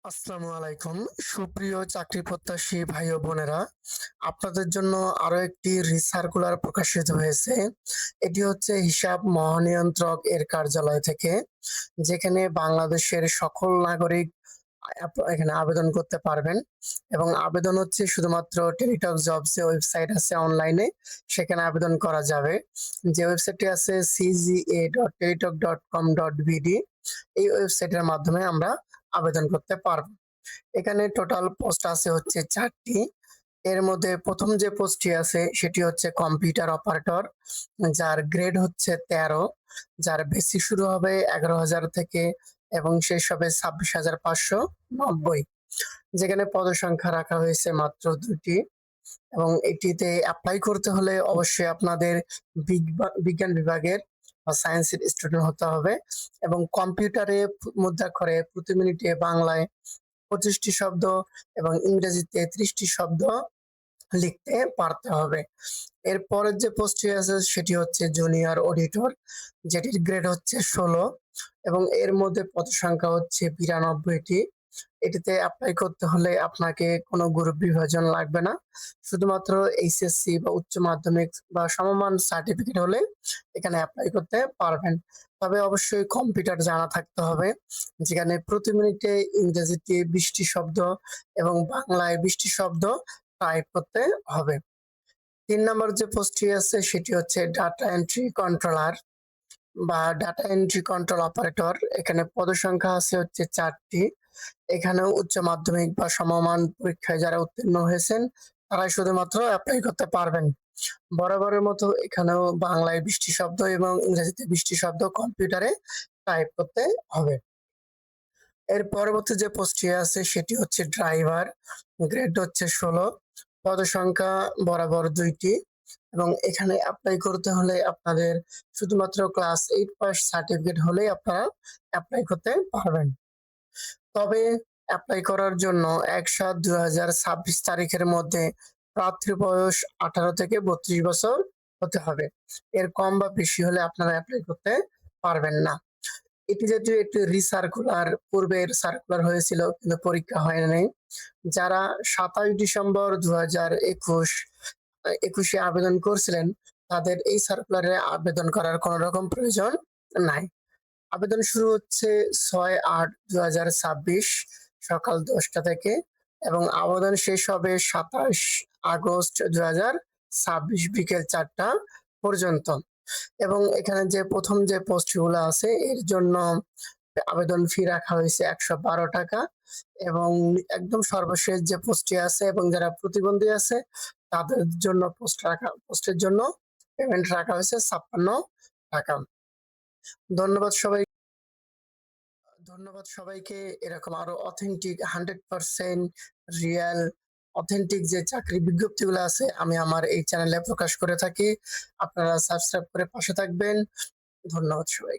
আসসালামু আলাইকুম। সুপ্রিয় চাকরি প্রত্যাশী ভাই ও বোনেরা, আপনাদের জন্য আরো একটি রিসার্কুলার প্রকাশিত হয়েছে। এটি হচ্ছে হিসাব মহানিয়ন্ত্রক এর কার্যালয় থেকে, যেখানে বাংলাদেশের সকল নাগরিক এখানে আবেদন করতে পারবেন। এবং আবেদন হচ্ছে শুধুমাত্র টেলিটক জবস এ ওয়েবসাইট আছে অনলাইনে, সেখানে আবেদন করা যাবে। যে ওয়েবসাইটটি আছে cga.telitalk.com.bd। এই ওয়েবসাইটের মাধ্যমে আমরা আবেদন করতে পারবো। এখানে টোটাল পোস্ট আছে হচ্ছে 4টি। এর মধ্যে প্রথম যে পোস্টটি আছে সেটি হচ্ছে কম্পিউটার অপারেটর, যার গ্রেড হচ্ছে 13, যার বেসিক শুরু হবে 11,000 থেকে এবং শেষ হবে 26,590। যেখানে পদসংখ্যা রাখা হয়েছে মাত্র 2টি। এবং এটিতে অ্যাপ্লাই করতে হলে অবশ্যই আপনাদের বিজ্ঞান বিভাগের বা সায়েন্সের স্টুডেন্ট হতে হবে এবং কম্পিউটারে মুদ্রাক্ষরে প্রতি মিনিটে বাংলায় 25টি শব্দ এবং ইংরেজিতে 30টি শব্দ লিখতে পারতে হবে। এর পরের যে পোস্টটি আছে সেটি হচ্ছে জুনিয়র অডিটর, যেটির গ্রেড হচ্ছে 16 এবং এর মধ্যে পদ সংখ্যা হচ্ছে 92টি। এটিতে অ্যাপ্লাই করতে হলে আপনাকে কোনো গ্রুপ বিভাজন লাগবে না, শুধুমাত্র এইচএসসি বা উচ্চ মাধ্যমিক বা সমমান সার্টিফিকেট হলে এখানে অ্যাপ্লাই করতে পারবেন। তবে অবশ্যই কম্পিউটার জানা থাকতে হবে, যেখানে প্রতি মিনিটে ইংরেজিতে 20টি শব্দ এবং বাংলায় 20টি শব্দ টাইপ করতে হবে। 3 নম্বর যে পোস্টটি আছে সেটি হচ্ছে ডাটা এন্ট্রি কন্ট্রোলার বা ডাটা এন্ট্রি কন্ট্রোল অপারেটর। এখানে পদসংখ্যা আছে হচ্ছে 4টি। এখানেও উচ্চ মাধ্যমিক বা সমমান পরীক্ষায় যারা উত্তীর্ণ হয়েছেন তারাই শুধুমাত্র অ্যাপ্লাই করতে পারবেন। বরাবরের মতো এখানেও বাংলায় 20টি শব্দ এবং ইংরেজিতে 20টি শব্দ কম্পিউটারে টাইপ করতে হবে। এর পরবর্তী যে পোস্টটি আছে সেটি হচ্ছে ড্রাইভার, গ্রেড হচ্ছে 16, পদসংখ্যা বরাবর 2টি এবং এখানে অ্যাপ্লাই করতে হলে আপনাদের শুধুমাত্র ক্লাস 8 পাস সার্টিফিকেট হলেই আপনারা অ্যাপ্লাই করতে পারবেন। তবে অ্যাপ্লাই করার জন্য ১/৭/২০২৬ তারিখের মধ্যে প্রার্থীর বয়স 18 থেকে 32 বছর হতে হবে। এর কম বা বেশি হলে আপনারা অ্যাপ্লাই করতে পারবেন না। এটি যেহেতু একটি রিসার্কুলার, পূর্বের সার্কুলার হয়েছিল কিন্তু পরীক্ষা হয় নাই। যারা ২৭ ডিসেম্বর ২০২১ আবেদন করছিলেন তাদের এই সার্কুলারে আবেদন করার কোনো রকম প্রয়োজন নাই। আবেদন শুরু হচ্ছে ৬/৮/২০২৬ সকাল 10টা থেকে এবং আবেদন শেষ হবে ২৭ আগস্ট ২০২৬ বিকেল 4টা পর্যন্ত। এবং এখানে যে প্রথম যে পোস্টগুলো আছে এর জন্য আবেদন ফি রাখা হয়েছে ১১২ টাকা এবং একদম সর্বশেষ যে পোস্টটি আছে এবং যারা প্রতিবন্ধী আছে তাদের জন্য পোস্টের জন্য পেমেন্ট রাখা হয়েছে ৫৬ টাকা। ধন্যবাদ সবাই। ধন্যবাদ সবাইকে। এরকম আরো অথেন্টিক 100% রিয়েল অথেন্টিক যে চাকরি বিজ্ঞপ্তিগুলো আছে আমি আমার এই চ্যানেলে প্রকাশ করে থাকি। আপনারা সাবস্ক্রাইব করে পাশে থাকবেন। ধন্যবাদ সবাই।